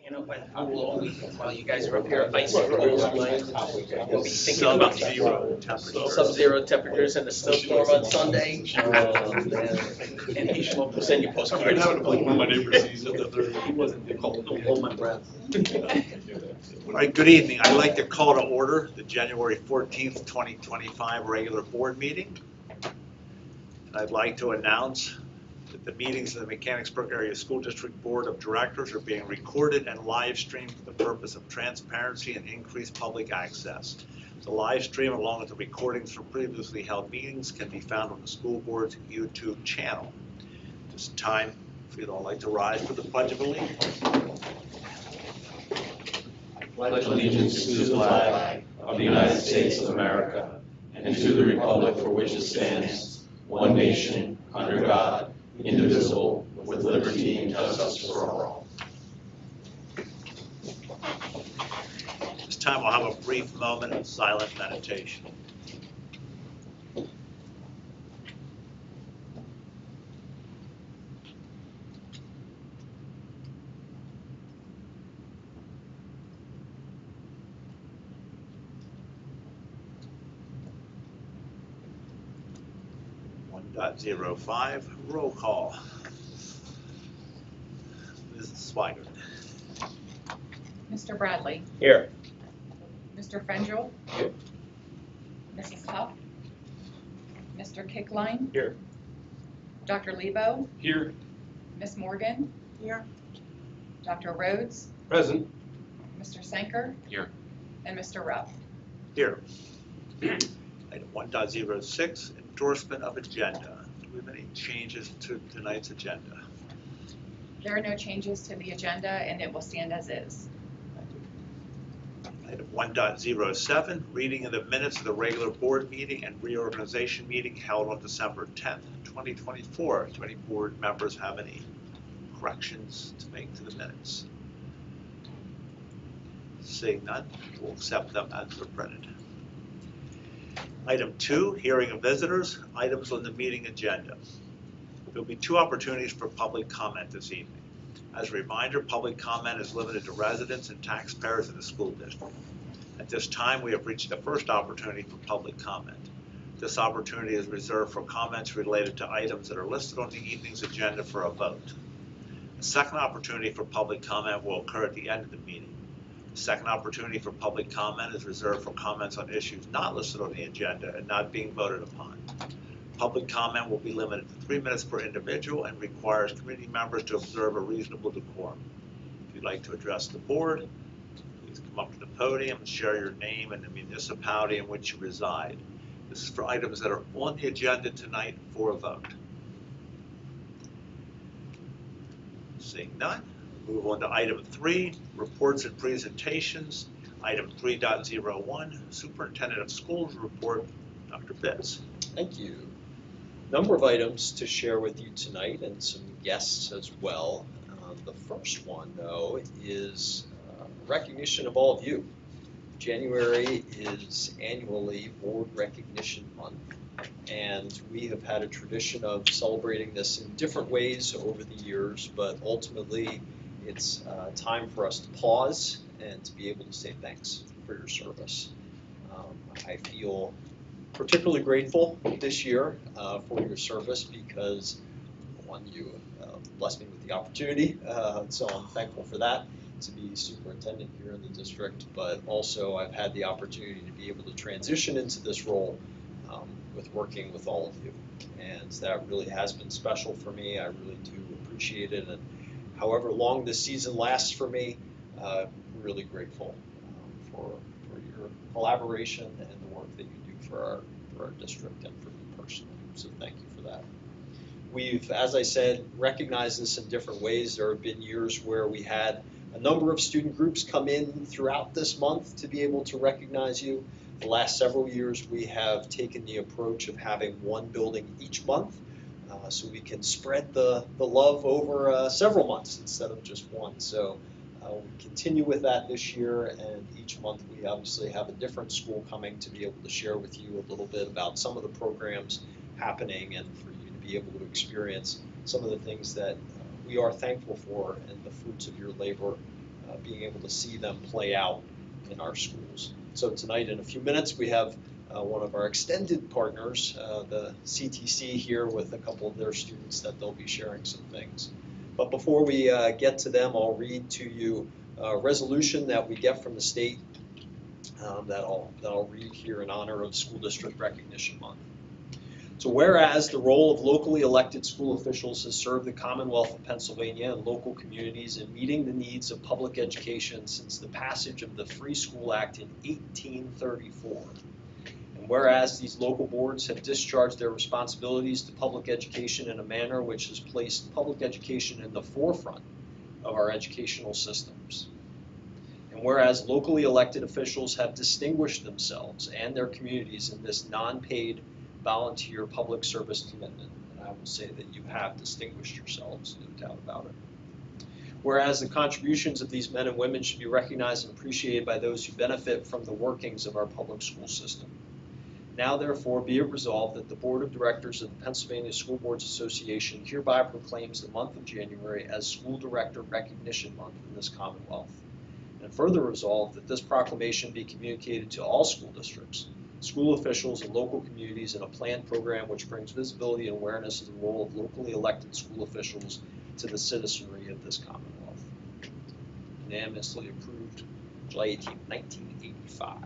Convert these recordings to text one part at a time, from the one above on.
You know, but how will all week while you guys are up here ice rules, we'll be thinking about Sub-zero temperatures. Sub-zero temperatures and a snowstorm on Sunday. And each one will send you I'm postcards. having to like one of my neighbors sees it, the other, he wasn't called, don't hold my breath. All right, good evening. I'd like to call to order the January 14th, 2025 regular board meeting. And I'd like to announce that the meetings of the Mechanicsburg Area School District Board of Directors are being recorded and live streamed for the purpose of transparency and increased public access. The live stream, along with the recordings from previously held meetings, can be found on the school board's YouTube channel. At this time, if you'd all like to rise for the Pledge of Allegiance. Pledge allegiance to the flag of the United States of America and to the republic for which it stands, one nation, under God, indivisible, with liberty and justice for all. This time we'll have a brief moment of silent meditation. .05, roll call. Mrs. Swigert. Mr. Bradley. Here. Mr. Frangel. Here. Mrs. Huff. Mr. Kickline. Here. Dr. Lebo. Here. Miss Morgan. Here. Dr. Rhodes. Present. Mr. Sanker. Here. And Mr. Rupp. Here. Item 1.06, endorsement of agenda. Do we have any changes to tonight's agenda? There are no changes to the agenda and it will stand as is. Item 1.07, reading of the minutes of the regular board meeting and reorganization meeting held on December 10th, 2024. Do any board members have any corrections to make to the minutes? Seeing none, we'll accept them as they're printed. Item 2, hearing of visitors, items on the meeting agenda. There will be 2 opportunities for public comment this evening. As a reminder, public comment is limited to residents and taxpayers of the school district. At this time, we have reached the first opportunity for public comment. This opportunity is reserved for comments related to items that are listed on the evening's agenda for a vote. The second opportunity for public comment will occur at the end of the meeting. The second opportunity for public comment is reserved for comments on issues not listed on the agenda and not being voted upon. Public comment will be limited to 3 minutes per individual and requires committee members to observe a reasonable decorum. If you'd like to address the board, please come up to the podium and share your name and the municipality in which you reside. This is for items that are on the agenda tonight for a vote. Seeing none, move on to item 3, reports and presentations. Item 3.01, Superintendent of Schools report, Dr. Bitts. Thank you. Number of items to share with you tonight and some guests as well. The first one, though, is recognition of all of you. January is annually Board Recognition Month, and we have had a tradition of celebrating this in different ways over the years, but ultimately it's time for us to pause and to be able to say thanks for your service. I feel particularly grateful this year for your service because, one, you blessed me with the opportunity, so I'm thankful for that, to be superintendent here in the district, but also I've had the opportunity to be able to transition into this role with working with all of you, and that really has been special for me. I really do appreciate it, and however long this season lasts for me, really grateful for your collaboration and the work that you do for our district and for me personally, so thank you for that. We've, as I said, recognized this in different ways. There have been years where we had a number of student groups come in throughout this month to be able to recognize you. The last several years we have taken the approach of having one building each month so we can spread the love over several months instead of just one. So we continue with that this year, and each month we obviously have a different school coming to be able to share with you a little bit about some of the programs happening and for you to be able to experience some of the things that we are thankful for and the fruits of your labor being able to see them play out in our schools. So tonight, in a few minutes, we have one of our extended partners, the CTC, here with a couple of their students that they'll be sharing some things. But before we get to them, I'll read to you a resolution that we get from the state that I'll read here in honor of School District Recognition Month. So whereas the role of locally elected school officials has served the Commonwealth of Pennsylvania and local communities in meeting the needs of public education since the passage of the Free School Act in 1834. And whereas these local boards have discharged their responsibilities to public education in a manner which has placed public education in the forefront of our educational systems. And whereas locally elected officials have distinguished themselves and their communities in this non-paid volunteer public service commitment, and I will say that you have distinguished yourselves, no doubt about it. Whereas the contributions of these men and women should be recognized and appreciated by those who benefit from the workings of our public school system. Now therefore be it resolved that the Board of Directors of the Pennsylvania School Boards Association hereby proclaims the month of January as School Director Recognition Month in this Commonwealth. And further resolved that this proclamation be communicated to all school districts, school officials, and local communities in a planned program which brings visibility and awareness of the role of locally elected school officials to the citizenry of this Commonwealth. Unanimously approved July 18, 1985.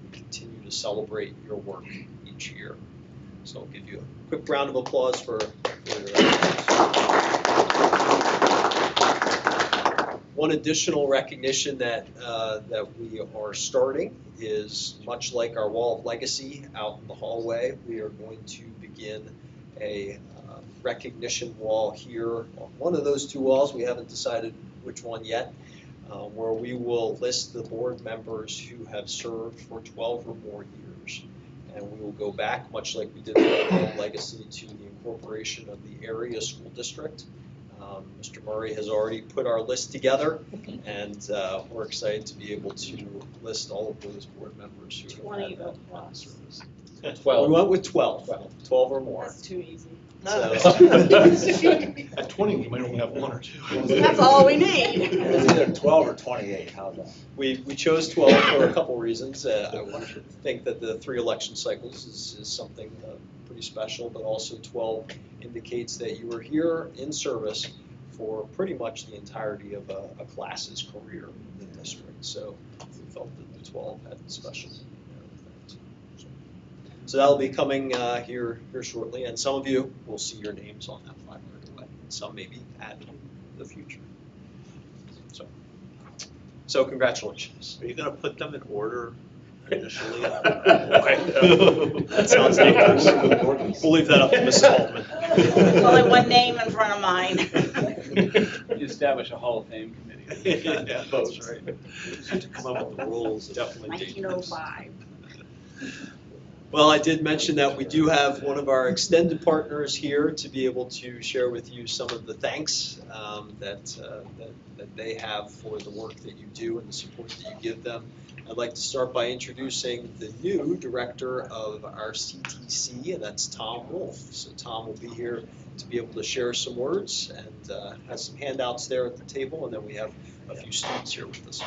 We continue to celebrate your work each year. So I'll give you a quick round of applause for your efforts. One additional recognition that we are starting is, much like our Wall of Legacy out in the hallway, we are going to begin a recognition wall here on one of those two walls. We haven't decided which one yet, where we will list the board members who have served for 12 or more years. And we will go back, much like we did with Wall of Legacy, to the incorporation of the area school district. Mr. Murray has already put our list together, and we're excited to be able to list all of those board members who have had that kind of service. 12. We went with 12, 12 or more. That's too easy. At 20, we might only have one or two. That's all we need. It's either 12 or 28, how's that? We chose 12 for a couple reasons. I would think that the 3 election cycles is something pretty special, but also 12 indicates that you were here in service for pretty much the entirety of a class's career in the district. So we felt that the 12 had special effect. So that'll be coming here shortly, and some of you will see your names on that flyer right away, and some may be added in the future. So congratulations. Are you going to put them in order initially? That sounds dangerous. We'll leave that up to Mrs. Altman. There's only one name in front of mine. You establish a Hall of Fame committee. Yeah, that's right. To come up with the rules. Definitely dangerous. 1905. Well, I did mention that we do have one of our extended partners here to be able to share with you some of the thanks that they have for the work that you do and the support that you give them. I'd like to start by introducing the new director of our CTC, and that's Tom Wolf. So Tom will be here to be able to share some words, and has some handouts there at the table, and then we have a few students here with us.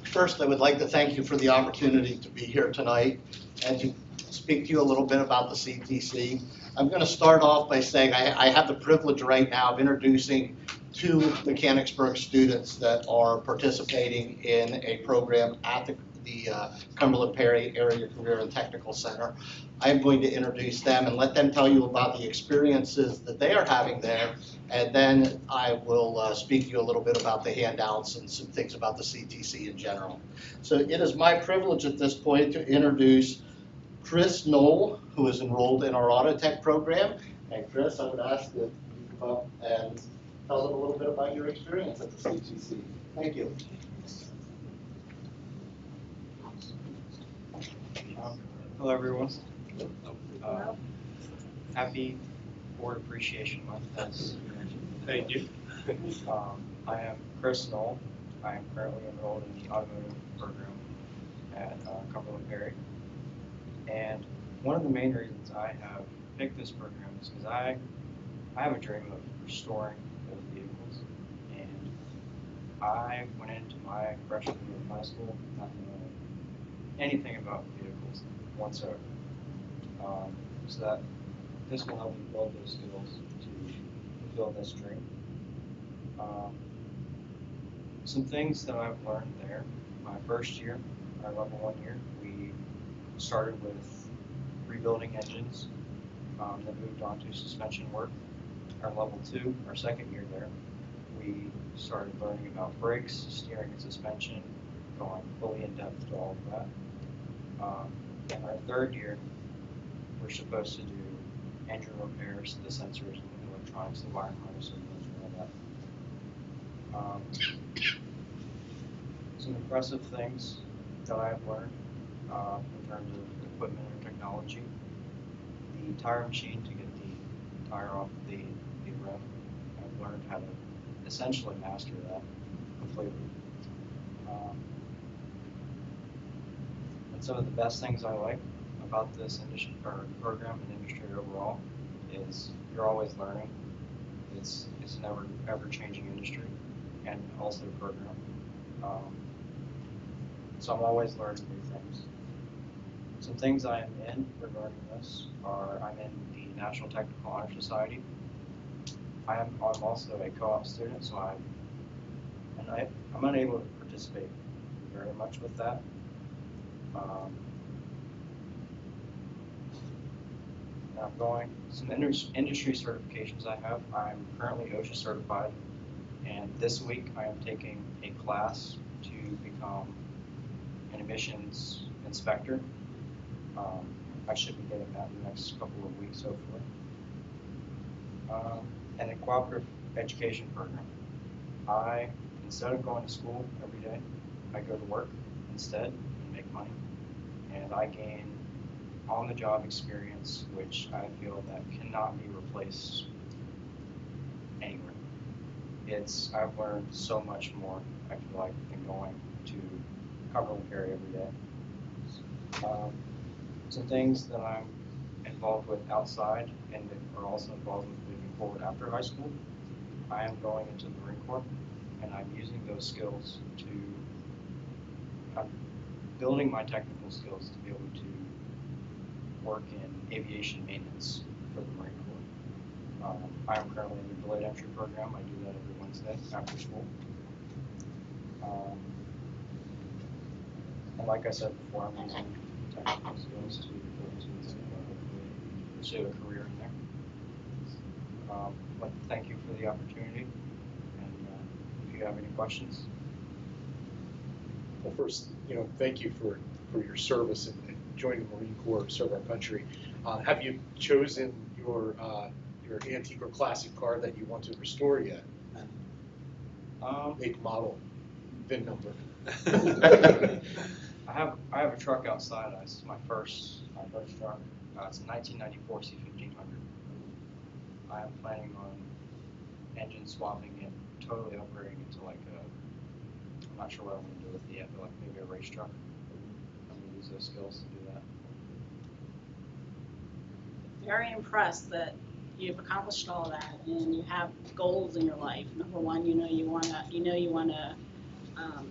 First, I would like to thank you for the opportunity to be here tonight and to speak to you a little bit about the CTC. I'm going to start off by saying I have the privilege right now of introducing 2 Mechanicsburg students that are participating in a program at the Cumberland Perry Area Career and Technical Center. I'm going to introduce them and let them tell you about the experiences that they are having there, and then I will speak to you a little bit about the handouts and some things about the CTC in general. So it is my privilege at this point to introduce Chris Knoll, who is enrolled in our Auto Tech program. And Chris, I would ask that you come up and tell them a little bit about your experience at the CTC. Thank you. Hello, everyone. Happy Board Appreciation Month, as you mentioned. Thank you. I am Chris Knoll. I am currently enrolled in the automotive program at Cumberland Perry. And one of the main reasons I have picked this program is because I have a dream of restoring those vehicles. And I went into my freshman year of high school not knowing anything about vehicles whatsoever. So that this will help me build those skills to fulfill this dream. Some things that I've learned there. My first year, our level 1 year, we started with rebuilding engines, then moved on to suspension work. Our level 2, our second year there, we started learning about brakes, steering, and suspension, going fully in depth to all of that. In our third year, we're supposed to do engine repairs, the sensors, the electronics, the wiring harness, and all that. Some impressive things that I've learned in terms of equipment or technology. The tire machine to get the tire off the rim. I've learned how to essentially master that completely. And some of the best things I like about this industry or program and industry overall is you're always learning. It's an ever-changing industry and also program. So I'm always learning new things. Some things I am in regarding this are I'm in the National Technical Honor Society. I'm also a co-op student, so I'm unable to participate very much with that. I'm going some industry certifications I have. I'm currently OSHA certified, and this week I am taking a class to become an emissions inspector. I should be getting that in the next couple of weeks, hopefully. And a cooperative education program. Instead of going to school every day, I go to work instead and make money. And I gain on-the-job experience, which I feel that cannot be replaced anywhere. I've learned so much more, I feel like, than going to Cumberland Ferry every day. Some things that I'm involved with outside and that are also involved with moving forward after high school. I am going into the Marine Corps, and I'm using those skills I'm building my technical skills to be able to work in aviation maintenance for the Marine Corps. I am currently in the delayed entry program. I do that every Wednesday after school. And like I said before, I'm using technical skills to be able to pursue a career in there. I'd like to thank you for the opportunity, and if you have any questions. Well, first, thank you for your service and joining the Marine Corps to serve our country. Have you chosen your antique or classic car that you want to restore yet? Make, model, VIN number. I have a truck outside. It's my first truck. It's a 1994 C1500. I am planning on engine swapping it, totally upgrading it to I'm not sure what I'm going to do with it yet, but maybe a race truck. I'm going to use those skills to do that. Very impressed that you've accomplished all that and you have goals in your life. Number one, you want to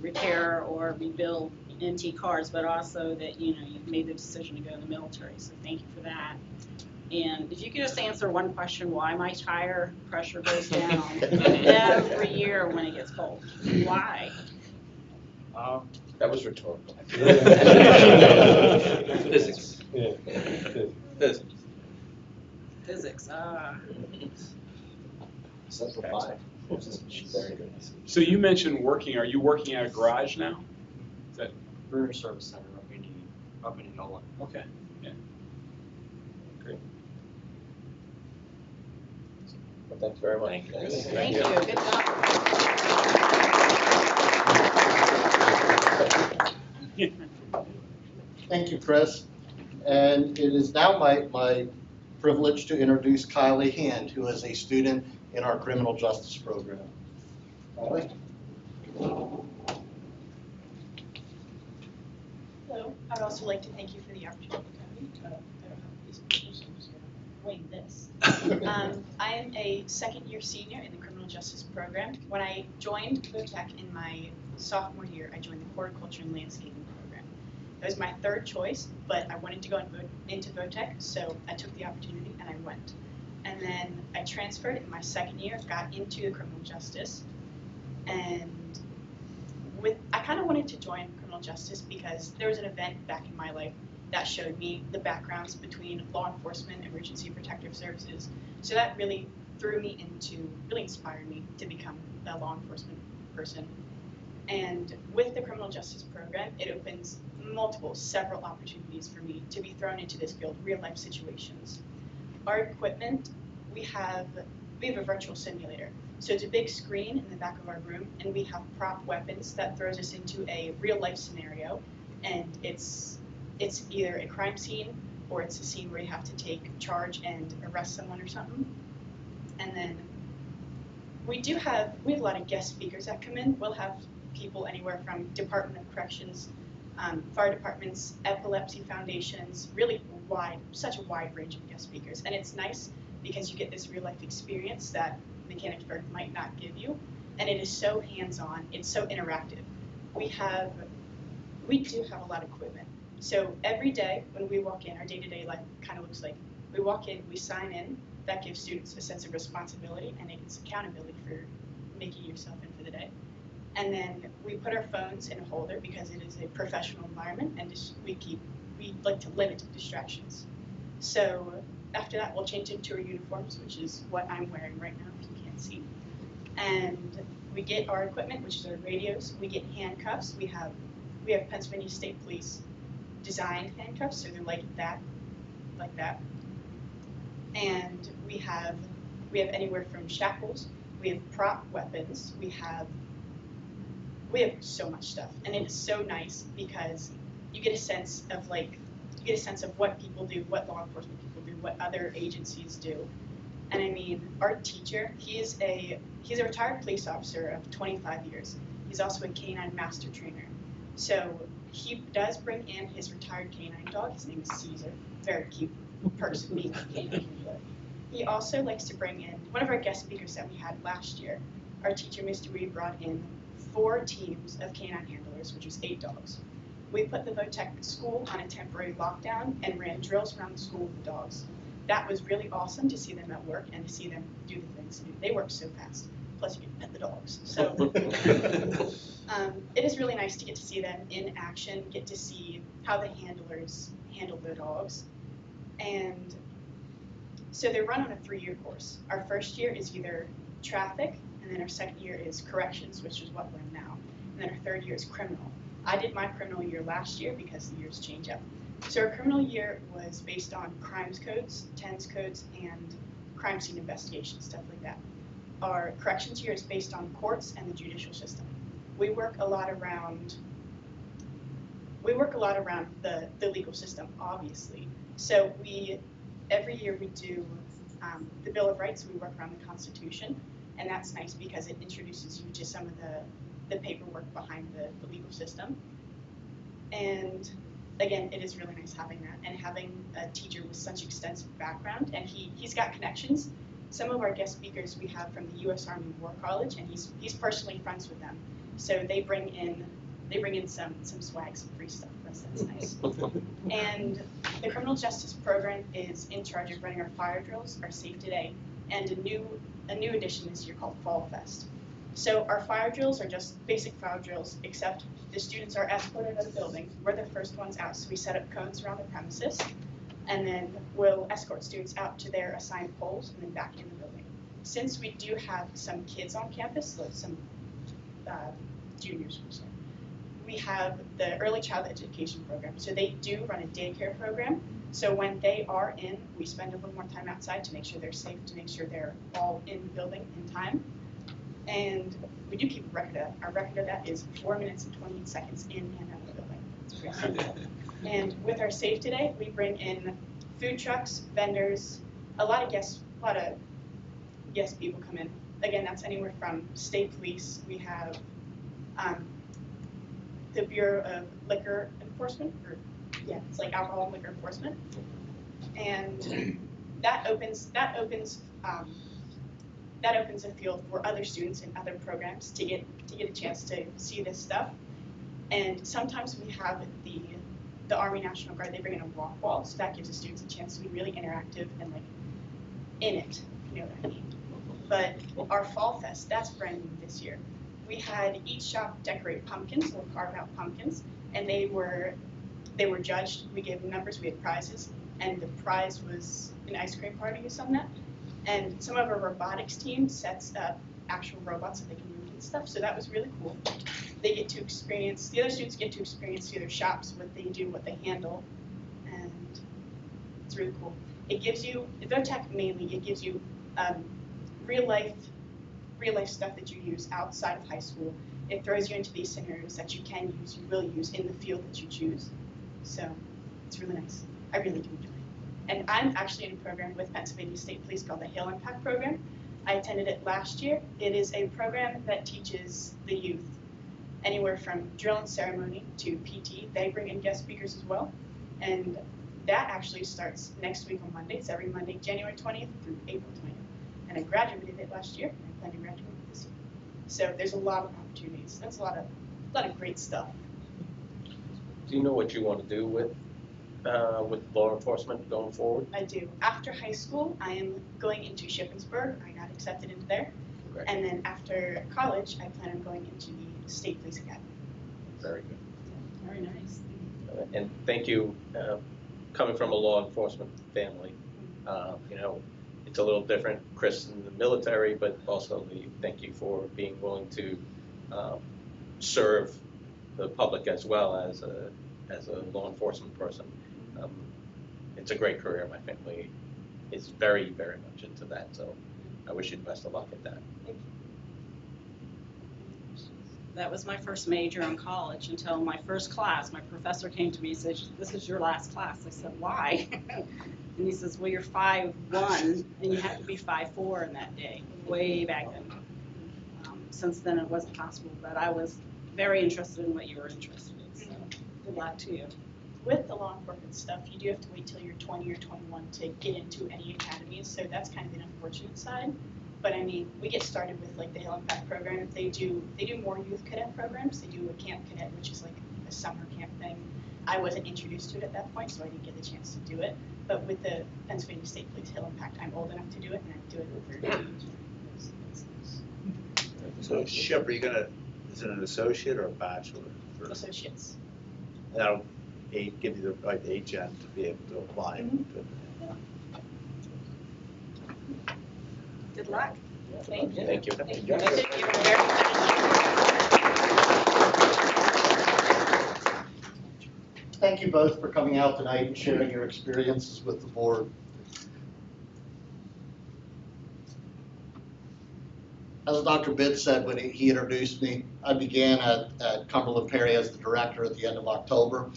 repair or rebuild antique cars, but also that you've made the decision to go in the military. So thank you for that. And if you could just answer one question, why my tire pressure goes down every year when it gets cold? Why? That was rhetorical. Physics. Yeah. Physics. Physics. Simplify. Very good. So you mentioned working. Are you working at a garage now? Is that Bruner Service Center up in Enola. okay? Yeah. Great. Well, thanks very much. Thank you. Good job. Thank you, Chris. And it is now my privilege to introduce Kylie Hand, who is a student in our criminal justice program. Kylie? Hello. I would also like to thank you for the opportunity to come. I don't have these pictures, so I'm just going to wing this. I am a second-year senior in the criminal justice program. When I joined VOTEC in my sophomore year, I joined the horticulture and landscaping program. It was my third choice, but I wanted to go into VOTEC, so I took the opportunity and I went. And then I transferred in my second year, got into the criminal justice, and I kind of wanted to join criminal justice because there was an event back in my life that showed me the backgrounds between law enforcement, emergency protective services. So that really really inspired me to become a law enforcement person. And with the criminal justice program, it opens several opportunities for me to be thrown into this field, real life situations. Our equipment, we have a virtual simulator. So it's a big screen in the back of our room, and we have prop weapons that throws us into a real life scenario. And it's either a crime scene or it's a scene where you have to take charge and arrest someone or something. And then we have a lot of guest speakers that come in. We'll have people anywhere from Department of Corrections, fire departments, epilepsy foundations, really such a wide range of guest speakers. And it's nice because you get this real life experience that Mechanicsburg might not give you. And it is so hands-on, it's so interactive. We do have a lot of equipment. So every day when we walk in, our day-to-day life kind of looks like we walk in, we sign in. That gives students a sense of responsibility and it's accountability for making yourself in for the day. And then we put our phones in a holder because it is a professional environment and we like to limit distractions. So after that, we'll change into our uniforms, which is what I'm wearing right now if you can't see. And we get our equipment, which is our radios. We get handcuffs. We have Pennsylvania State Police designed handcuffs, so they're like that. And we have anywhere from shackles, we have prop weapons, we have so much stuff, and it is so nice because you get a sense of what people do, what law enforcement people do, what other agencies do. And I mean, our teacher, he's a retired police officer of 25 years. He's also a canine master trainer. So he does bring in his retired canine dog. His name is Caesar. Very cute person, being a canine handler. He also likes to bring in one of our guest speakers that we had last year. Our teacher, Mr. Reed, brought in 4 teams of canine handlers, which was 8 dogs. We put the VOTEC school on a temporary lockdown and ran drills around the school with the dogs. That was really awesome to see them at work and to see them do the things. They work so fast. Plus, you can pet the dogs. So it is really nice to get to see them in action, get to see how the handlers handle the dogs. And so they're run on a 3-year course. Our first year is either traffic, and then our second year is corrections, which is what we're in now. And then our third year is criminal. I did my criminal year last year because the years change up. So our criminal year was based on crimes codes, TENS codes, and crime scene investigation, stuff like that. Our corrections year is based on courts and the judicial system. We work a lot around the legal system, obviously. So every year we do the Bill of Rights. We work around the Constitution, and that's nice because it introduces you to some of the paperwork behind the legal system. And again, it is really nice having that and having a teacher with such extensive background, and he's got connections. Some of our guest speakers we have from the U.S. Army War College, and he's personally friends with them. So they bring in some swag, some free stuff for us. That's nice. And the criminal justice program is in charge of running our fire drills, our Safe Today, and a new addition this year called Fall Fest. So our fire drills are just basic fire drills, except the students are escorted out of the building. We're the first ones out, so we set up cones around the premises, and then we'll escort students out to their assigned poles and then back in the building. Since we do have some kids on campus, like some juniors, we have the early child education program. So they do run a daycare program. So when they are in, we spend a little more time outside to make sure they're safe, to make sure they're all in the building in time. And we do keep a record of that. Our record of that is 4 minutes and 28 seconds in and out of the building. It's pretty simple. And with our Safe Today, we bring in food trucks, vendors, a lot of guest people come in. Again, that's anywhere from state police. We have the Bureau of Liquor Enforcement, it's like alcohol and liquor enforcement, and that opens that opens a field for other students in other programs to get a chance to see this stuff. And sometimes we have the Army National Guard, they bring in a walk wall, so that gives the students a chance to be really interactive and like in it, you know what I mean. But our Fall Fest, that's brand new this year. We had each shop decorate pumpkins or carve out pumpkins, and they were judged. We gave them numbers, we had prizes, and the prize was an ice cream party or something. And some of our robotics team sets up actual robots that they can move and stuff, so that was really cool. They get to experience, the other students get to experience through their shops what they do, what they handle, and it's really cool. It gives you, VOTEC mainly, it gives you real life stuff that you use outside of high school. It throws you into these scenarios that you can use, you will use in the field that you choose. So it's really nice. I really do enjoy it. And I'm actually in a program with Pennsylvania State Police called the Hill Impact Program. I attended it last year. It is a program that teaches the youth anywhere from drill and ceremony to PT. They bring in guest speakers as well. And that actually starts next week on Monday. It's every Monday, January 20th through April 20th. And I graduated it last year, and I plan to graduate it this year. So there's a lot of opportunities. That's a lot of great stuff. Do you know what you want to do with law enforcement going forward? I do. After high school, I am going into Shippensburg. I got accepted into there. Right. And then after college, I plan on going into the State Police Academy. Very good. Very nice. And thank you, coming from a law enforcement family. You know, it's a little different, Chris in the military, but also thank you for being willing to serve the public as well as a law enforcement person. It's a great career. My family is very, very much into that, so I wish you the best of luck at that. That was my first major in college until my first class. My professor came to me and said, "This is your last class." I said, "Why?" And he says, "Well, you're 5'1", and you have to be 5'4" in that day, way back then. Since then, it wasn't possible, but I was very interested in what you were interested in, so good luck to you. With the law enforcement stuff, you do have to wait till you're 20 or 21 to get into any academies, so that's kind of an unfortunate side. But I mean, we get started with like the Hill Impact program. They do more youth cadet programs. They do a camp cadet, which is like a summer camp thing. I wasn't introduced to it at that point, so I didn't get the chance to do it. But with the Pennsylvania State Police Hill Impact, I'm old enough to do it, and I do it for So Shep, is it an associate or a bachelor? associates. That'll give you the right age to be able to apply. Good luck. Thank you. Thank you. Thank you very much. Thank you both for coming out tonight and sharing your experiences with the board. As Dr. Bitt said when he introduced me, I began at Cumberland Perry as the director at the end of October.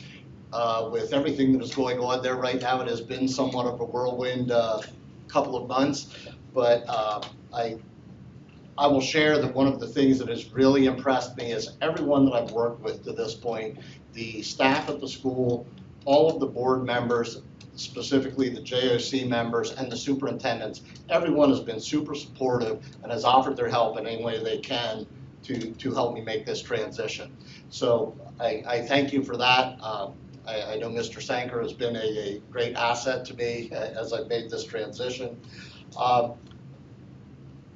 With everything that is going on there right now, it has been somewhat of a whirlwind couple of months, but I will share that one of the things that has really impressed me is everyone that I've worked with to this point, the staff at the school, all of the board members, specifically the JOC members and the superintendents, everyone has been super supportive and has offered their help in any way they can to help me make this transition. So I thank you for that. I know Mr. Sanker has been a great asset to me as I've made this transition.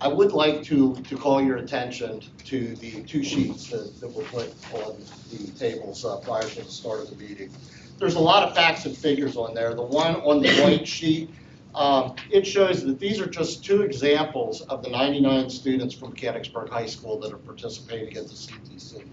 I would like to call your attention to the two sheets that were put on the tables prior to the start of the meeting. There's a lot of facts and figures on there. The one on the white sheet, it shows that these are just two examples of the 99 students from Mechanicsburg High School that are participating at the CTC.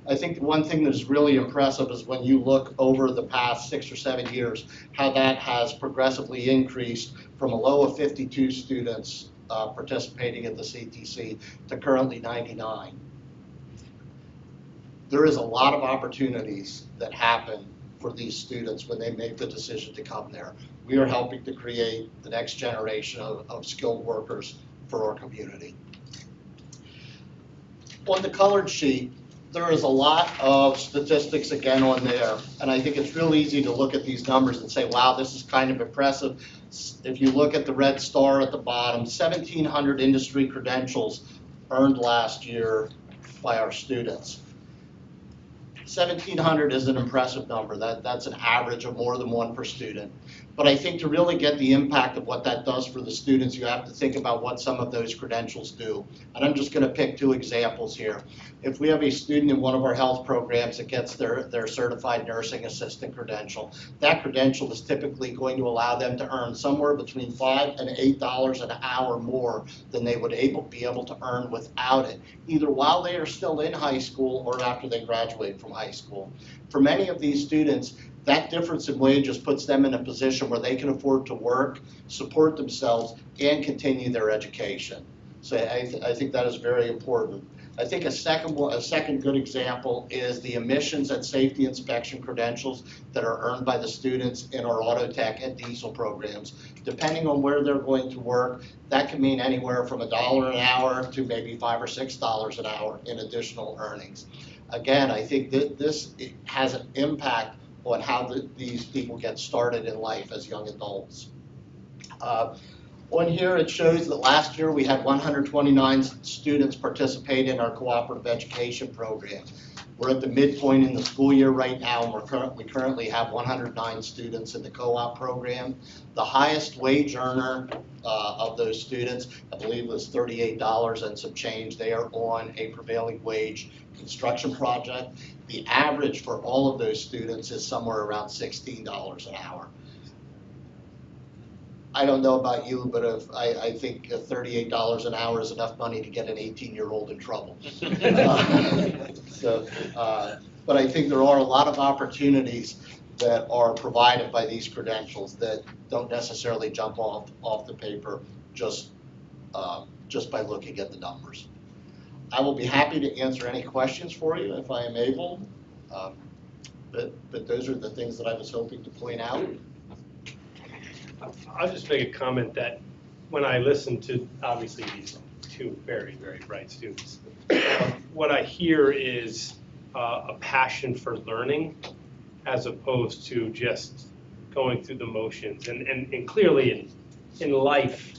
I think the one thing that is really impressive is when you look over the past 6 or 7 years, how that has progressively increased from a low of 52 students participating at the CTC to currently 99. There is a lot of opportunities that happen for these students when they make the decision to come there. We are helping to create the next generation of skilled workers for our community. On the colored sheet, there is a lot of statistics again on there, and I think it's real easy to look at these numbers and say, wow, this is kind of impressive. If you look at the red star at the bottom, 1,700 industry credentials earned last year by our students. 1,700 is an impressive number. That's an average of more than one per student. But I think to really get the impact of what that does for the students, you have to think about what some of those credentials do. And I'm just going to pick two examples here. If we have a student in one of our health programs that gets their certified nursing assistant credential, that credential is typically going to allow them to earn somewhere between $5 and $8 an hour more than they would be able to earn without it, either while they are still in high school or after they graduate from high school. For many of these students, that difference in wages puts them in a position where they can afford to work, support themselves, and continue their education. So I think that is very important. I think a second good example is the emissions and safety inspection credentials that are earned by the students in our auto tech and diesel programs. Depending on where they're going to work, that can mean anywhere from $1 an hour to maybe $5 or $6 an hour in additional earnings. Again, I think that this has an impact on how these people get started in life as young adults. On here it shows that last year we had 129 students participate in our cooperative education program. We're at the midpoint in the school year right now, and we currently have 109 students in the co-op program. The highest wage earner of those students, I believe, was $38 and some change. They are on a prevailing wage construction project. The average for all of those students is somewhere around $16 an hour. I don't know about you, but I think $38 an hour is enough money to get an 18-year-old in trouble. But I think there are a lot of opportunities that are provided by these credentials that don't necessarily jump off the paper just by looking at the numbers. I will be happy to answer any questions for you if I am able, but those are the things that I was hoping to point out. I'll just make a comment that when I listen to, obviously, these two very, very bright students, what I hear is a passion for learning as opposed to just going through the motions. And clearly in life,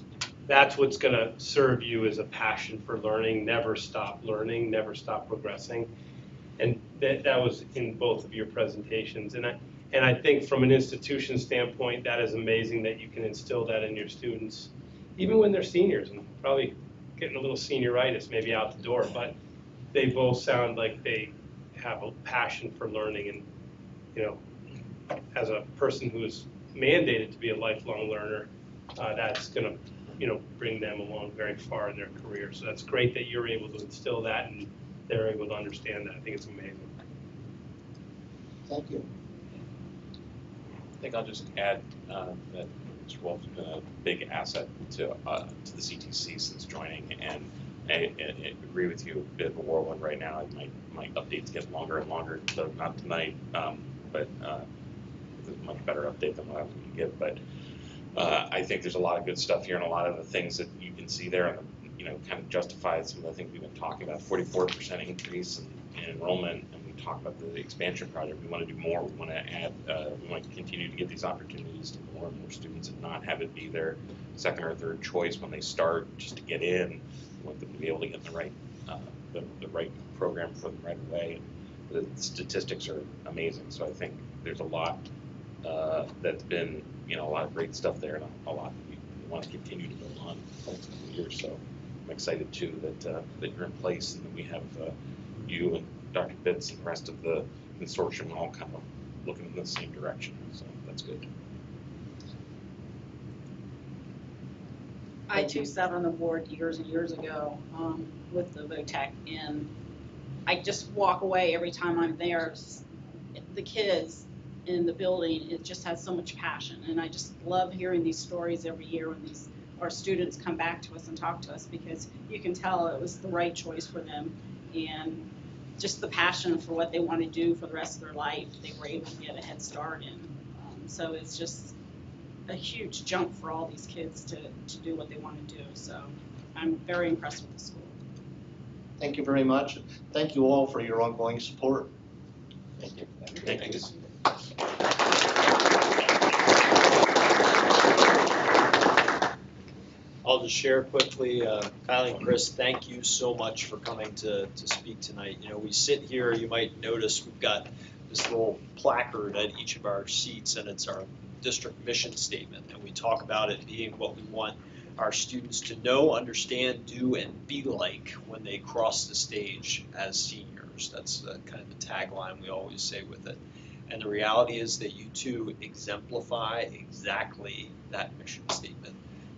that's what's going to serve you as a passion for learning. Never stop learning, never stop progressing. And that was in both of your presentations. And I think from an institution standpoint, that is amazing that you can instill that in your students, even when they're seniors and probably getting a little senioritis maybe out the door, but they both sound like they have a passion for learning. And, you know, as a person who is mandated to be a lifelong learner, that's going to, you know, bring them along very far in their career. So that's great that you're able to instill that and they're able to understand that. I think it's amazing. Thank you. I think I'll just add that Mr. Wolf's been a big asset to the CTC since joining, and I agree with you. A bit of a whirlwind right now. My updates get longer and longer, so not tonight, but it's a much better update than what I was going to give. But I think there's a lot of good stuff here, and a lot of the things that you can see there, and you know, kind of justify some of the things we've been talking about. 44% increase in enrollment. Talk about the expansion project. We want to do more. We want to add. We want to continue to get these opportunities to more and more students, and not have it be their second or third choice when they start just to get in. We want them to be able to get the right program for them right away. The statistics are amazing. So I think there's a lot that's been, you know, a lot of great stuff there, and a lot that we want to continue to build on for the next couple of years. So I'm excited too that you're in place, and that we have you and Dr. Fitz and the rest of the consortium all kind of looking in the same direction, so that's good. I too sat on the board years and years ago with the VOTEC, and I just walk away every time I'm there. The kids in the building, it just has so much passion, and I just love hearing these stories every year when our students come back to us and talk to us, because you can tell it was the right choice for them, and just the passion for what they want to do for the rest of their life, they were able to get a head start in. So it's just a huge jump for all these kids to do what they want to do. So I'm very impressed with the school. Thank you very much. Thank you all for your ongoing support. Thank you. Thank you. I'll just share quickly, Kylie and Chris, thank you so much for coming to speak tonight. You know, we sit here, you might notice we've got this little placard at each of our seats, and it's our district mission statement, and we talk about it being what we want our students to know, understand, do, and be like when they cross the stage as seniors. That's kind of the tagline we always say with it. And the reality is that you two exemplify exactly that mission statement.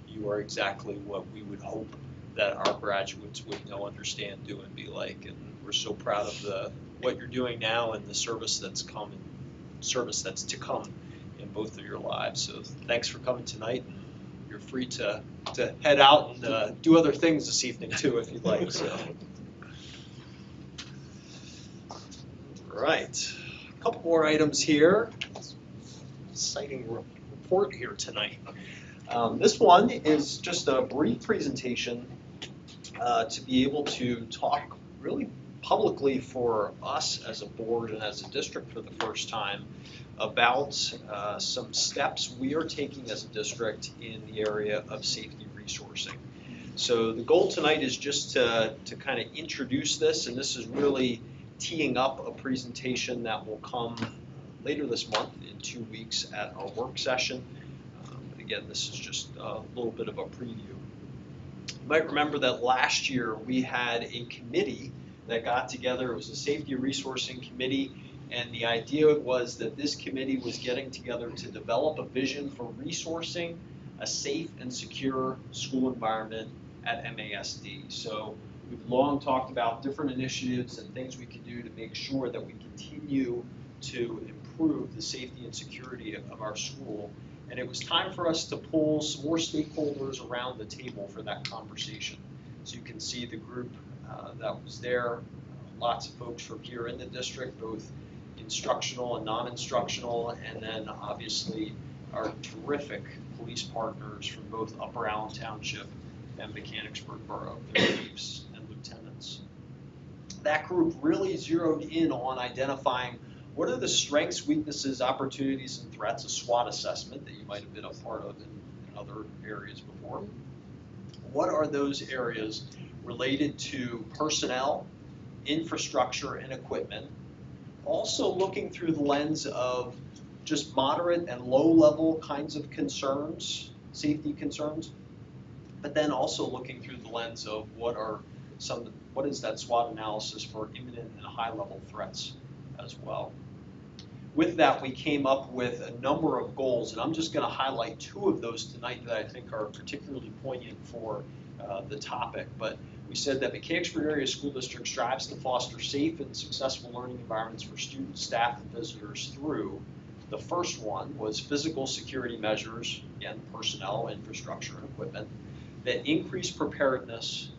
You are exactly what we would hope that our graduates would know, understand, do, and be like. And we're so proud of what you're doing now and the service that's come and service that's to come in both of your lives. So thanks for coming tonight. You're free to head out and do other things this evening too, if you'd like. So, right, a couple more items here. Exciting report here tonight. This one is just a brief presentation to be able to talk really publicly for us as a board and as a district for the first time about some steps we are taking as a district in the area of safety resourcing. So the goal tonight is just to kind of introduce this, and this is really teeing up a presentation that will come later this month in 2 weeks at our work session. Again, this is just a little bit of a preview. You might remember that last year we had a committee that got together. It was a safety resourcing committee, and the idea was that this committee was getting together to develop a vision for resourcing a safe and secure school environment at MASD. So we've long talked about different initiatives and things we can do to make sure that we continue to improve the safety and security of our school. And it was time for us to pull some more stakeholders around the table for that conversation. So you can see the group that was there, lots of folks from here in the district, both instructional and non-instructional, and then obviously our terrific police partners from both Upper Allen Township and Mechanicsburg Borough, their chiefs and lieutenants. That group really zeroed in on identifying what are the strengths, weaknesses, opportunities, and threats, a SWOT assessment that you might have been a part of in other areas before. What are those areas related to personnel, infrastructure, and equipment? Also looking through the lens of just moderate and low-level kinds of concerns, safety concerns, but then also looking through the lens of what is that SWOT analysis for imminent and high-level threats as well. With that, we came up with a number of goals, and I'm just going to highlight 2 of those tonight that I think are particularly poignant for the topic. But we said that Mechanicsburg Area School District strives to foster safe and successful learning environments for students, staff, and visitors through. The first one was physical security measures, again, personnel, infrastructure, and equipment, that increase preparedness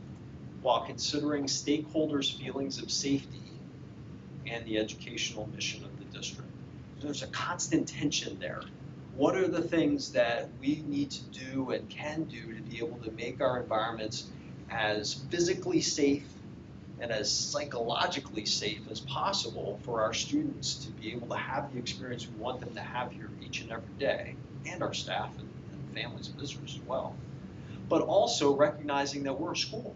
while considering stakeholders' feelings of safety and the educational mission of the district. There's a constant tension there. What are the things that we need to do and can do to be able to make our environments as physically safe and as psychologically safe as possible for our students to be able to have the experience we want them to have here each and every day, and our staff and families and visitors as well. But also recognizing that we're a school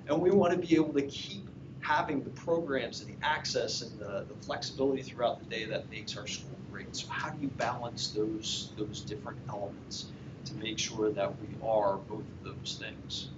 and we want to be able to keep having the programs and the access and the flexibility throughout the day that makes our school great. So how do you balance those different elements to make sure that we are both of those things?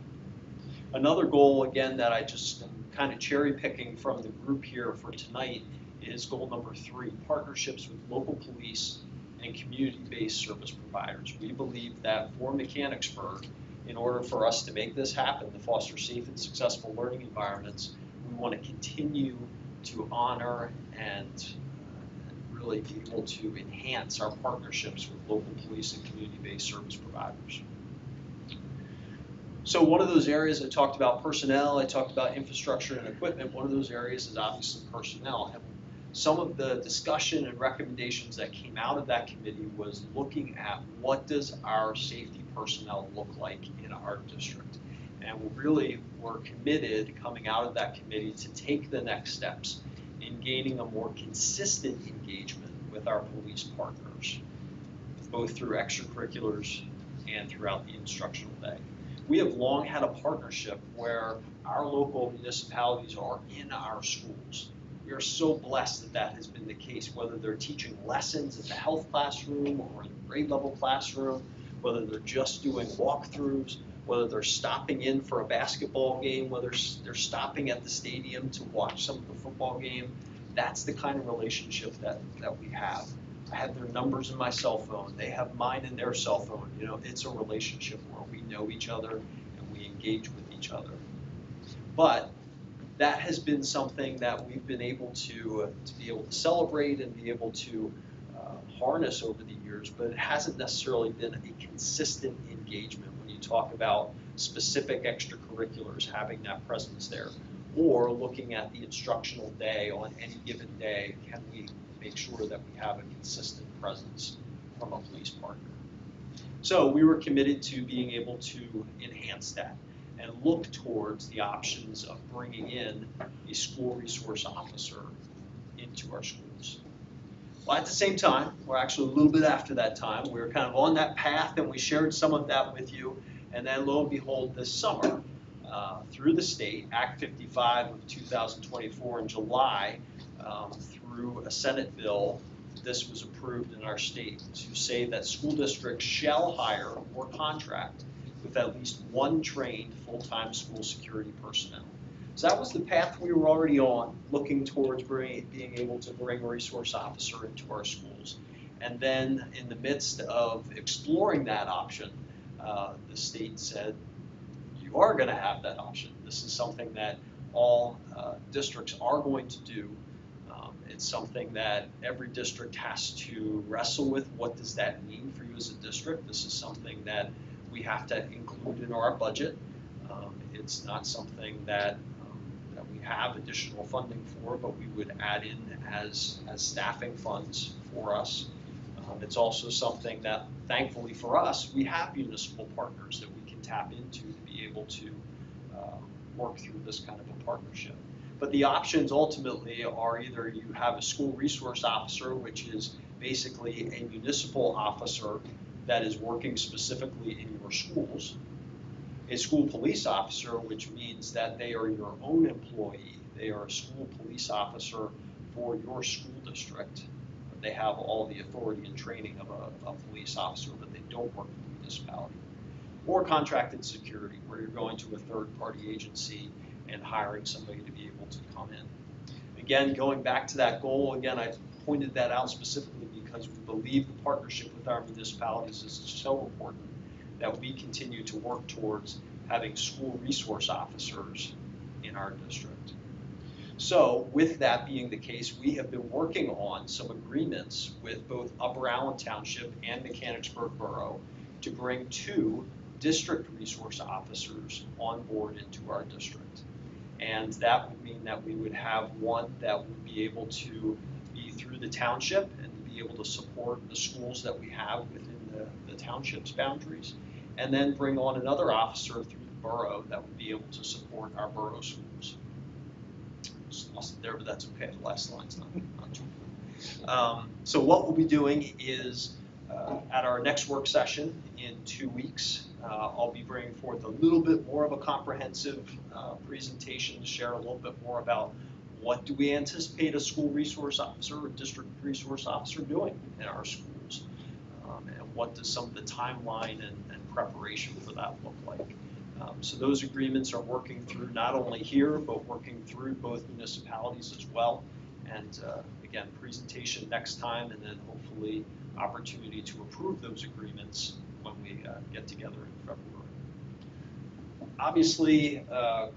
Another goal, again, that I just am kind of cherry picking from the group here for tonight is goal number 3, partnerships with local police and community-based service providers. We believe that for Mechanicsburg, in order for us to make this happen, to foster safe and successful learning environments, we want to continue to honor and really be able to enhance our partnerships with local police and community-based service providers. So one of those areas I talked about personnel, I talked about infrastructure and equipment. One of those areas is obviously personnel. And some of the discussion and recommendations that came out of that committee was looking at what does our safety personnel look like in our district. And we really were committed coming out of that committee to take the next steps in gaining a more consistent engagement with our police partners, both through extracurriculars and throughout the instructional day. we have long had a partnership where our local municipalities are in our schools. We are so blessed that that has been the case, whether they're teaching lessons in the health classroom or in the grade level classroom, whether they're just doing walkthroughs, whether they're stopping in for a basketball game, whether they're stopping at the stadium to watch some of the football game. That's the kind of relationship that we have. I have their numbers in my cell phone. They have mine in their cell phone. You know, it's a relationship where we know each other and we engage with each other. But that has been something that we've been able to be able to celebrate and be able to harness over the years, but it hasn't necessarily been a consistent engagement when you talk about specific extracurriculars having that presence there, or looking at the instructional day on any given day, can we make sure that we have a consistent presence from a police partner. So we were committed to being able to enhance that and look towards the options of bringing in a school resource officer into our schools. Well, at the same time, we're actually a little bit after that time, we were kind of on that path and we shared some of that with you, and then lo and behold, this summer, through the state, Act 55 of 2024 in July, through a Senate bill, this was approved in our state to say that school districts shall hire or contract with at least one trained full-time school security personnel. So that was the path we were already on, looking towards being able to bring a resource officer into our schools. And then in the midst of exploring that option, the state said, you are going to have that option. This is something that all districts are going to do. It's something that every district has to wrestle with. What does that mean for you as a district? This is something that we have to include in our budget. It's not something that we have additional funding for, but we would add in as staffing funds for us. It's also something that, thankfully for us, we have municipal partners that we can tap into to be able to work through this kind of a partnership. But the options ultimately are either you have a school resource officer, which is basically a municipal officer that is working specifically in your schools, a school police officer, which means that they are your own employee. They are a school police officer for your school district. They have all the authority and training of a police officer, but they don't work for the municipality. Or contracted security, where you're going to a third-party agency and hiring somebody to be able to come in. Again, going back to that goal, again, I pointed that out specifically because we believe the partnership with our municipalities is so important that we continue to work towards having school resource officers in our district. So with that being the case, we have been working on some agreements with both Upper Allen Township and Mechanicsburg Borough to bring 2 district resource officers on board into our district. And that would mean that we would have one that would be able to be through the township and be able to support the schools that we have within the township's boundaries, and then bring on another officer through the borough that would be able to support our borough schools. Just lost it there, but that's okay. The last line's not true. So what we'll be doing is at our next work session in 2 weeks, I'll be bringing forth a little bit more of a comprehensive presentation to share a little bit more about what do we anticipate a school resource officer or district resource officer doing in our schools, and what does some of the timeline and preparation for that look like. So those agreements are working through not only here, but working through both municipalities as well. And again, presentation next time, and then hopefully opportunity to approve those agreements when we get together in February. Obviously,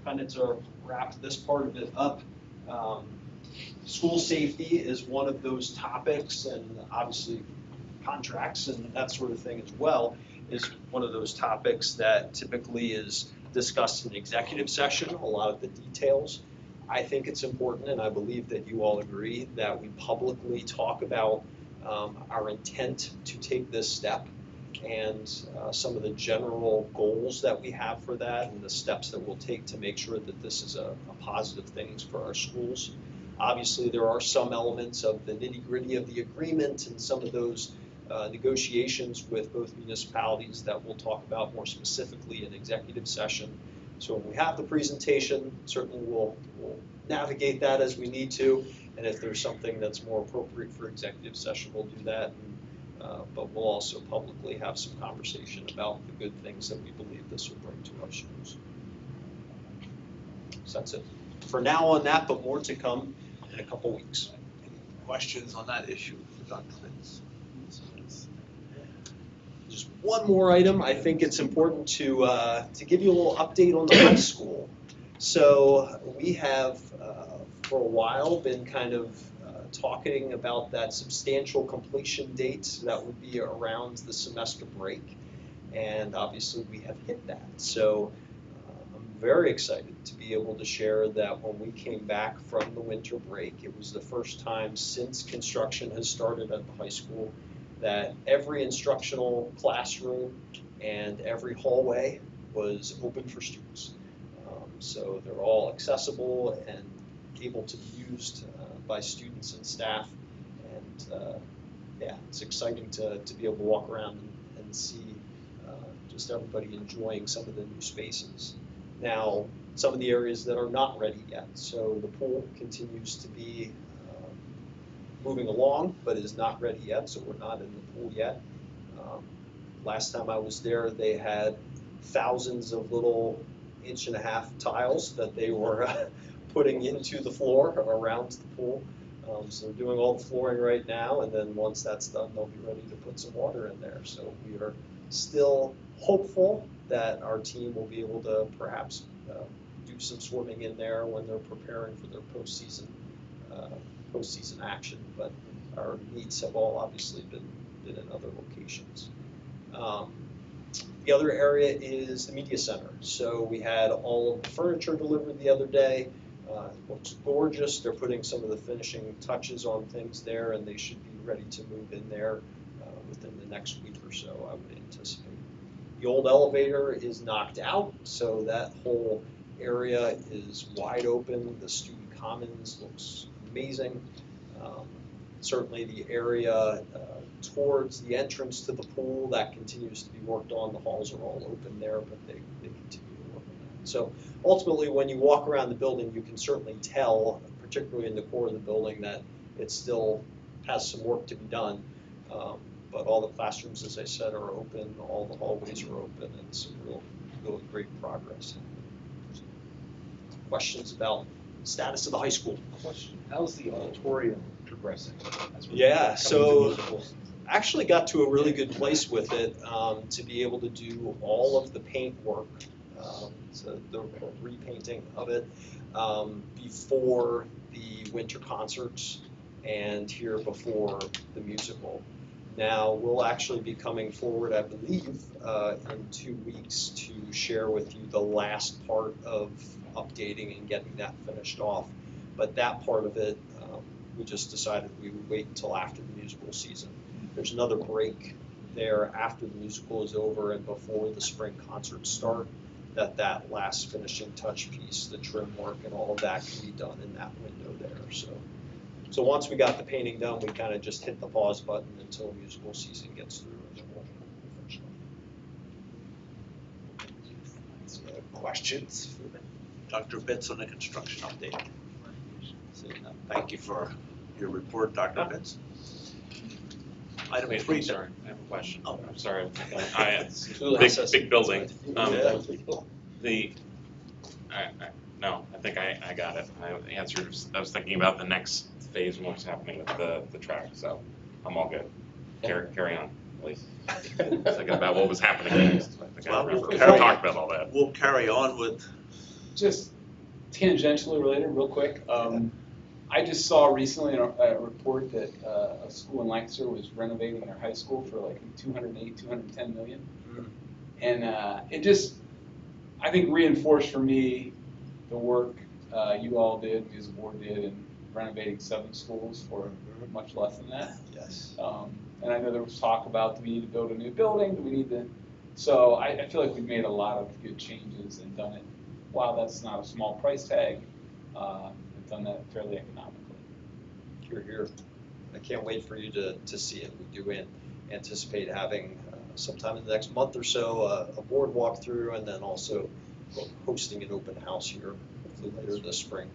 kind of to wrap this part of it up, school safety is one of those topics, and obviously contracts and that sort of thing as well is one of those topics that typically is discussed in executive session, a lot of the details. I think it's important, and I believe that you all agree, that we publicly talk about our intent to take this step and some of the general goals that we have for that and the steps that we'll take to make sure that this is a positive thing for our schools. Obviously, there are some elements of the nitty-gritty of the agreement and some of those negotiations with both municipalities that we'll talk about more specifically in executive session. So when we have the presentation, certainly we'll navigate that as we need to, and if there's something that's more appropriate for executive session, we'll do that. But we'll also publicly have some conversation about the good things that we believe this will bring to our schools. So that's it for now on that, but more to come in a couple weeks. Questions on that issue for Dr. Fitz? Just one more item. I think it's important to give you a little update on the high school. So we have for a while been kind of talking about that substantial completion date that would be around the semester break, and obviously we have hit that. So I'm very excited to be able to share that when we came back from the winter break, it was the first time since construction has started at the high school that every instructional classroom and every hallway was open for students. So they're all accessible and able to be used by students and staff. And yeah, it's exciting to be able to walk around and see just everybody enjoying some of the new spaces. Now, some of the areas that are not ready yet. So the pool continues to be moving along, but is not ready yet, so we're not in the pool yet. Last time I was there, they had thousands of little 1.5-inch tiles that they were putting into the floor around the pool. So they're doing all the flooring right now, and then once that's done, they'll be ready to put some water in there. So we are still hopeful that our team will be able to perhaps do some swimming in there when they're preparing for their postseason action, but our needs have all obviously been in other locations. The other area is the media center. So we had all of the furniture delivered the other day. It looks gorgeous. They're putting some of the finishing touches on things there, and they should be ready to move in there within the next week or so, I would anticipate. The old elevator is knocked out, so that whole area is wide open. The student commons looks amazing. Certainly the area towards the entrance to the pool, that continues to be worked on. The halls are all open there, but they continue to work on that. So ultimately, when you walk around the building, you can certainly tell, particularly in the core of the building, that it still has some work to be done. But all the classrooms, as I said, are open. All the hallways are open, and some really great progress. Questions about the status of the high school? How's the auditorium progressing? Yeah, so actually got to a really good place with it to be able to do all of the paint work, so the repainting of it before the winter concerts and here before the musical. Now, we'll actually be coming forward, I believe, in 2 weeks to share with you the last part of updating and getting that finished off. But that part of it, we just decided we would wait until after the musical season. There's another break there after the musical is over and before the spring concerts start, that last finishing touch piece, the trim work and all of that can be done in that window there. So once we got the painting done, we kind of just hit the pause button until musical season gets through and then we'll finish up. Questions? Dr. Fitz on the construction update. So, thank you for your report, Dr. Fitz. Item 3. I'm sorry, I have a question. Oh. I'm sorry. Big building. No, I think I got it. I answered. I was thinking about the next phase and what's happening with the track, so I'm all good. Carry on, please. Thinking about what was happening next. I think I remember. We talked about all that. We'll carry on with. Just tangentially related, real quick. I just saw recently a report that a school in Lancaster was renovating their high school for like $210 million. And it just, I think, reinforced for me the work you all did, we as a board did, in renovating 7 schools for much less than that. Yes. And I know there was talk about, do we need to build a new building? Do we need to? So I feel like we've made a lot of good changes and done it. While that's not a small price tag, we've done that fairly economically. Here. I can't wait for you to see it. We do anticipate having sometime in the next month or so a board walkthrough, and then also hosting an open house here hopefully later this spring.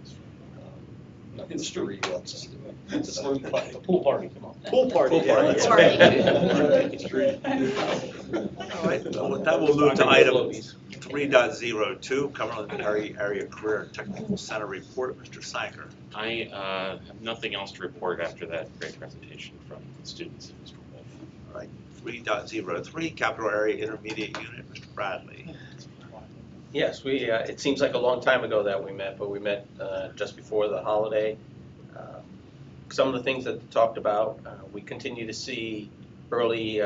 Mr. Reed wants us to do it. The pool party, come on. Pool party, Pool yeah, party. that's Party. right. All right, so with that, we'll move to item 3.02, Cumberland Perry Area Career and Technical Center report. Mr. Sanker. I have nothing else to report after that great presentation from the students. Mr. Wolf. All right, 3.03, Capital Area Intermediate Unit, Mr. Bradley. Yes, it seems like a long time ago that we met, but we met just before the holiday. Some of the things that they talked about, we continue to see early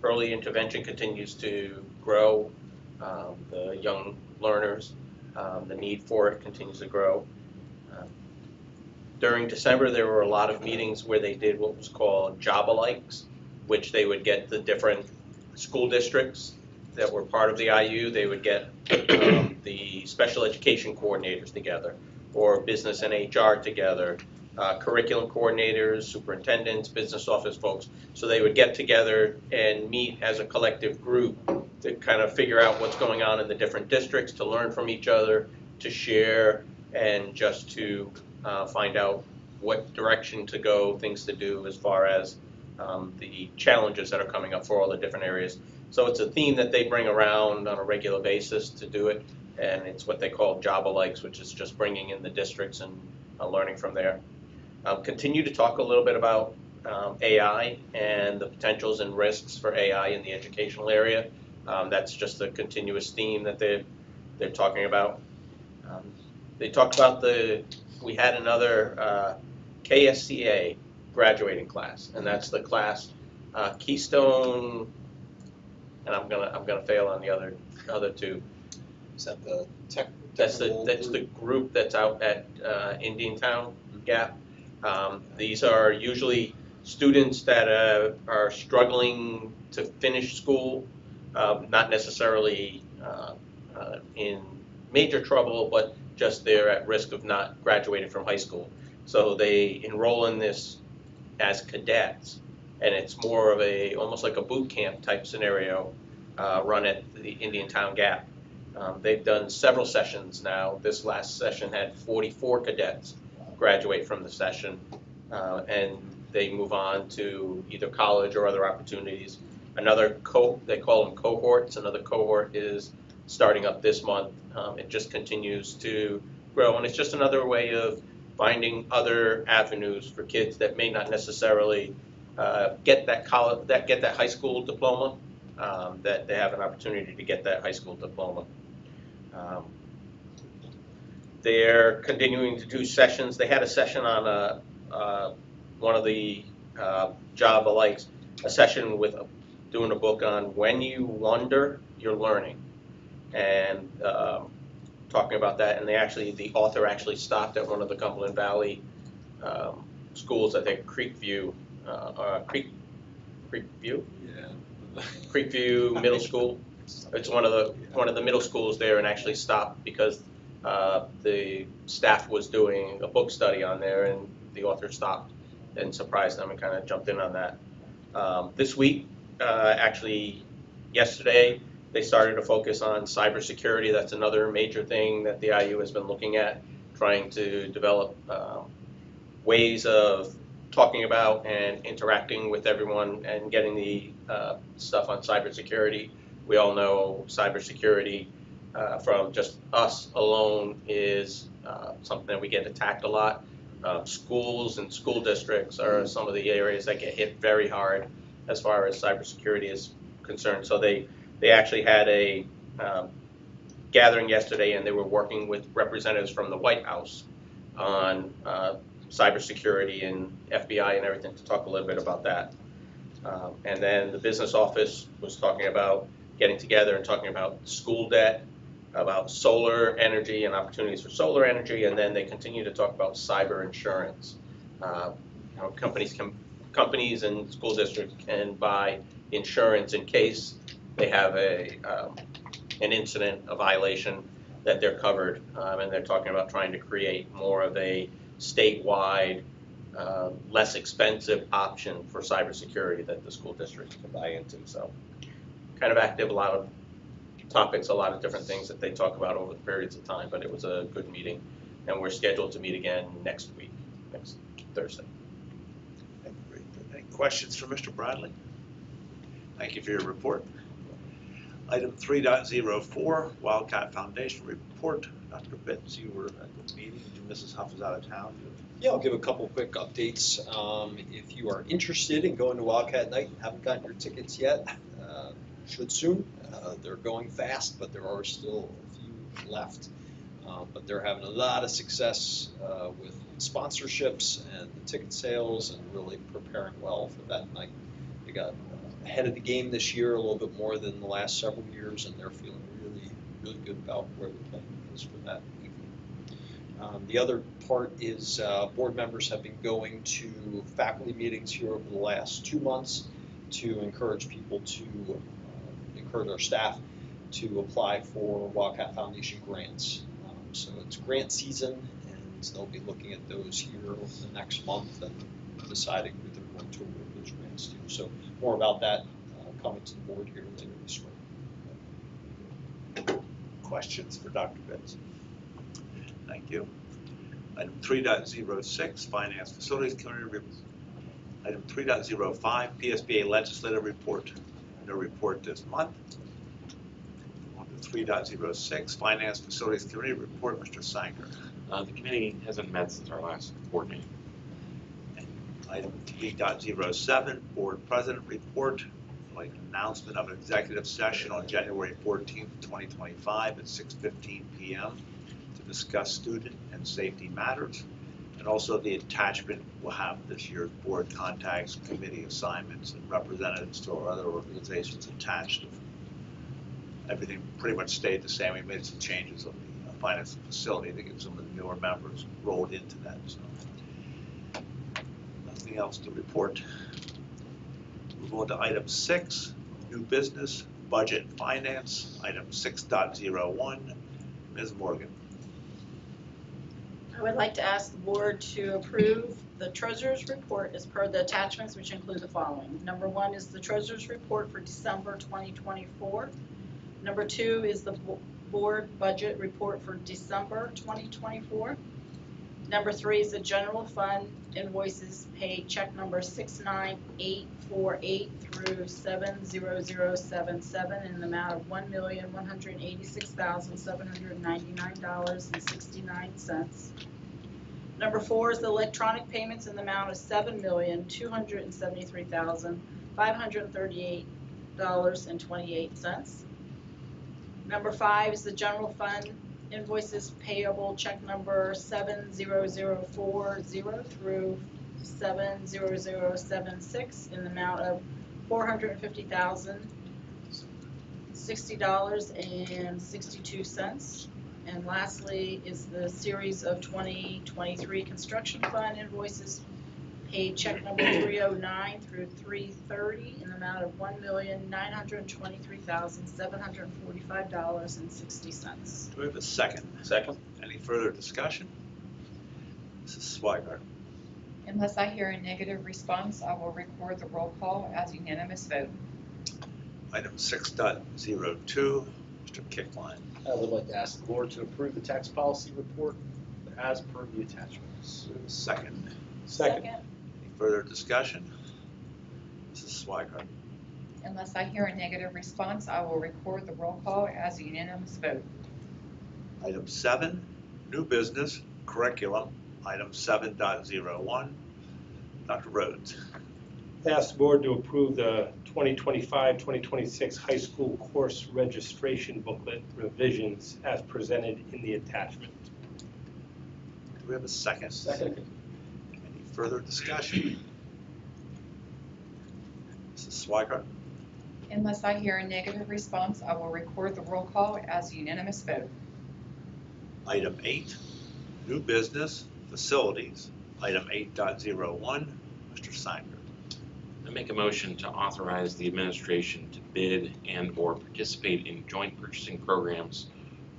intervention continues to grow. The young learners, the need for it continues to grow. During December, there were a lot of meetings where they did what was called job-alikes, which they would get the different school districts that were part of the IU. They would get the special education coordinators together, or business and HR together, curriculum coordinators, superintendents, business office folks. So they would get together and meet as a collective group to kind of figure out what's going on in the different districts, to learn from each other, to share, and just to find out what direction to go, things to do as far as the challenges that are coming up for all the different areas. So it's a theme that they bring around on a regular basis to do it, and it's what they call job-alikes, which is just bringing in the districts and learning from there. Continue to talk a little bit about AI and the potentials and risks for AI in the educational area. That's just a continuous theme that they're talking about. They talked about we had another KSCA graduating class, and that's the class Keystone, and I'm gonna fail on the other two. Is that the tech? That's the group that's out at Indiantown Gap. These are usually students that are struggling to finish school, not necessarily in major trouble, but just they're at risk of not graduating from high school. So they enroll in this as cadets, and it's more of almost like a boot camp type scenario run at the Indiantown Gap. They've done several sessions now. This last session had 44 cadets graduate from the session, and they move on to either college or other opportunities. They call them cohorts. Another cohort is starting up this month. It just continues to grow, and it's just another way of finding other avenues for kids that may not necessarily get that high school diploma, that they have an opportunity to get that high school diploma. They're continuing to do sessions. They had a session on one of the job-alikes, a session with doing a book on when you wonder, you're learning, and talking about that. And the author actually stopped at one of the Cumberland Valley schools, I think Creekview Middle School. It's one of the middle schools there, and actually stopped because the staff was doing a book study on there, and the author stopped and surprised them and kind of jumped in on that. This week, actually yesterday, they started to focus on cybersecurity. That's another major thing that the IU has been looking at, trying to develop ways of talking about and interacting with everyone and getting the stuff on cybersecurity. We all know cybersecurity from just us alone is something that we get attacked a lot. Schools and school districts are some of the areas that get hit very hard as far as cybersecurity is concerned. So they actually had a gathering yesterday, and they were working with representatives from the White House on cybersecurity and FBI and everything to talk a little bit about that. And then the business office was talking about getting together and talking about school debt, about solar energy and opportunities for solar energy, and then they continue to talk about cyber insurance. Companies and school districts can buy insurance in case they have an incident, a violation, that they're covered, and they're talking about trying to create more of a statewide less expensive option for cybersecurity that the school district can buy into. So kind of active, a lot of topics, a lot of different things that they talk about over the periods of time, but it was a good meeting. And we're scheduled to meet again next week, next Thursday. Any questions for Mr. Bradley? Thank you for your report. Item 3.04, Wildcat Foundation report. Dr. Bitts, you were at the meeting. Mrs. Huff is out of town. Yeah, I'll give a couple quick updates. If you are interested in going to Wildcat Night and haven't gotten your tickets yet, should soon. They're going fast, but there are still a few left. But they're having a lot of success with sponsorships and the ticket sales and really preparing well for that night. They got ahead of the game this year a little bit more than the last several years, and they're feeling really, really good about where the plan is for that evening. The other part is board members have been going to faculty meetings here over the last 2 months to encourage people to encourage our staff to apply for Wildcat Foundation grants. So it's grant season, and they'll be looking at those here over the next month and deciding who they're going to award those grants to. So more about that coming to the board here later this spring. Questions for Dr. Bitts? Thank you. Item 3.06, Finance Facilities Committee report. Item 3.05, PSBA Legislative Report. No report this month. On to 3.06, Finance Facilities Committee report, Mr. Sanger. The committee hasn't met since our last board meeting. Item 3.07, Board President Report. Like an announcement of an executive session on January 14th, 2025 at 6:15 p.m. to discuss student and safety matters. And also the attachment will have this year's board contacts, committee assignments, and representatives to our other organizations attached. Everything pretty much stayed the same. We made some changes on the finance facility to get some of the newer members rolled into that. So nothing else to report. Move on to item 6, new business, budget and finance. Item 6.01, Ms. Morgan. I would like to ask the board to approve the treasurer's report as per the attachments, which include the following. Number 1 is the treasurer's report for December 2024. Number 2 is the board budget report for December 2024. Number 3 is the general fund invoices paid, check number 69848 through 70077 in the amount of $1,186,799.69. Number 4 is the electronic payments in the amount of $7,273,538.28. Number 5 is the general fund invoices payable, check number 70040 through 70076 in the amount of $450,060.62. And lastly is the series of 2023 construction fund invoices paid, check number 309 through 330 in the amount of $1,923,745.60. Do we have a second? Second. Any further discussion? Mrs. Swigart. Unless I hear a negative response, I will record the roll call as unanimous vote. Item 6.02, Mr. Kickline. I would like to ask the board to approve the tax policy report as per the attachments. Do we have a second? Second. Any further discussion? Mrs. Swigart. Unless I hear a negative response, I will record the roll call as a unanimous vote. Item 7, new business, curriculum. Item 7.01, Dr. Rhodes. I ask the board to approve the 2025-2026 high school course registration booklet revisions as presented in the attachment. Do we have a second? Second. Any further discussion? Mrs. Swigart. Unless I hear a negative response, I will record the roll call as a unanimous vote. Item 8, new business, facilities. Item 8.01, Mr. Sanger. I make a motion to authorize the administration to bid and/or participate in joint purchasing programs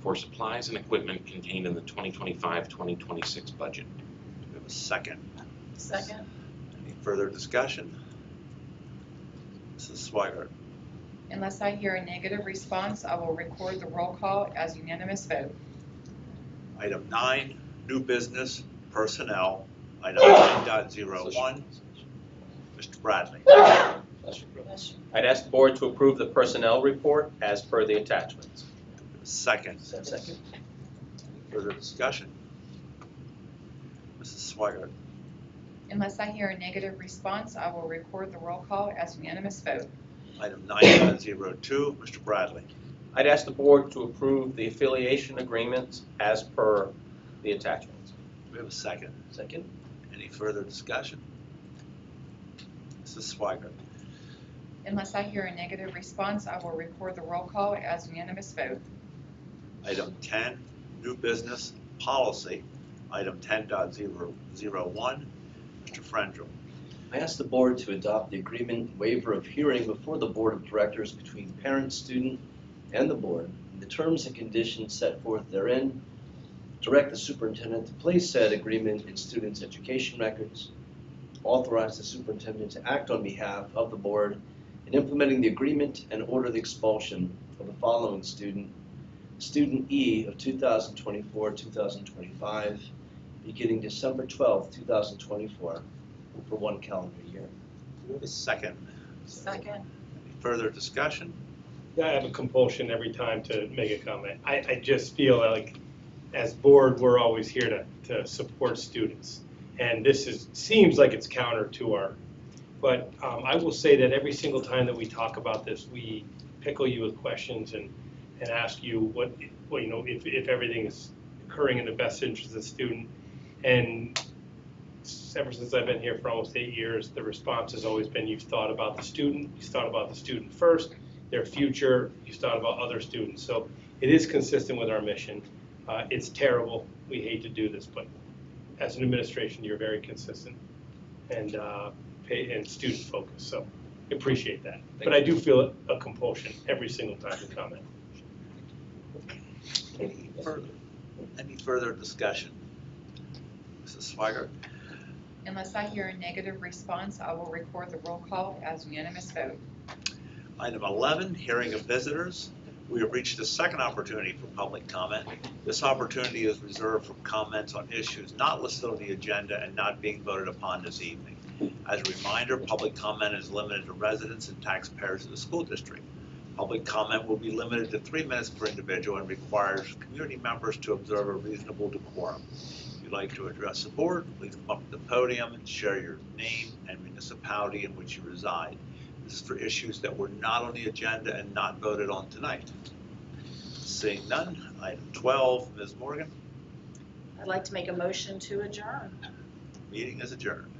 for supplies and equipment contained in the 2025-2026 budget. Do we have a second? Second. Any further discussion? Mrs. Swigert. Unless I hear a negative response, I will record the roll call as unanimous vote. Item 9, new business, personnel. Item 9.01, Mr. Bradley. I'd ask the board to approve the personnel report as per the attachments. Second. Second. Further discussion? Mrs. Swigert. Unless I hear a negative response, I will record the roll call as unanimous vote. Item 9.02, Mr. Bradley. I'd ask the board to approve the affiliation agreements as per the attachments. Do we have a second? Second. Any further discussion? Mrs. Swigert. Unless I hear a negative response, I will record the roll call as unanimous vote. Item 10, new business, policy. Item 10.001, Mr. Frangel. I ask the board to adopt the agreement waiver of hearing before the Board of Directors between parent, student, and the board, the terms and conditions set forth therein, direct the superintendent to place said agreement in students' education records, authorize the superintendent to act on behalf of the board in implementing the agreement and order the expulsion of the following student, Student E of 2024-2025, beginning December 12, 2024, for 1 calendar year. Do we have a second? Second. Any further discussion? I have a compulsion every time to make a comment. I just feel like as board, we're always here to support students. And this seems like it's counter to our, but I will say that every single time that we talk about this, we pickle you with questions and ask you what if everything is occurring in the best interest of the student. And ever since I've been here for almost 8 years, the response has always been, you've thought about the student, you've thought about the student first, their future, you've thought about other students. So it is consistent with our mission. It's terrible, we hate to do this, but as an administration, you're very consistent and student focused, so appreciate that. But I do feel a compulsion every single time we comment. Any further discussion? Mrs. Swigert. Unless I hear a negative response, I will record the roll call as unanimous vote. Item 11, hearing of visitors. We have reached the second opportunity for public comment. This opportunity is reserved for comments on issues not listed on the agenda and not being voted upon this evening. As a reminder, public comment is limited to residents and taxpayers of the school district. Public comment will be limited to 3 minutes per individual and requires community members to observe a reasonable decorum. If you'd like to address the board, please come up to the podium and share your name and municipality in which you reside. This is for issues that were not on the agenda and not voted on tonight. Seeing none, item 12, Ms. Morgan. I'd like to make a motion to adjourn. Meeting is adjourned.